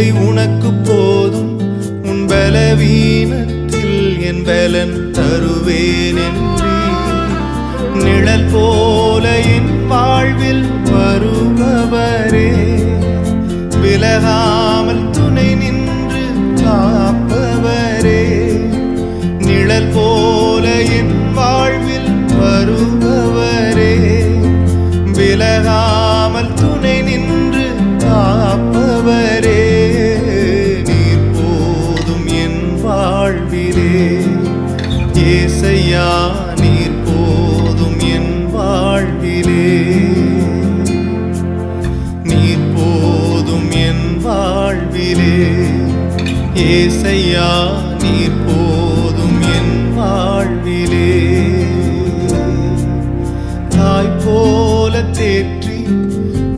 கிருபை உனக்கு போதும், உன் பலவீனத்தில் என் பலன் தருவேன் என்றே. நிழல் போல என் வாழ்வில் வருபவரே, விலகாமல் துணை நின்று காப்பவரே. நிழல் போல என் வாழ்வில் வருபவரே, விலகாமல் துணை நின்று காப்பவரே. நீர் போதும் என் வாழ்விலே ஏசையா, நீர் போதும் என் வாழ்விலே. நீர் போதும் என் வாழ்விலே ஏசையா, நீர் போதும் என் வாழ்விலே. தாய் போல தேற்ற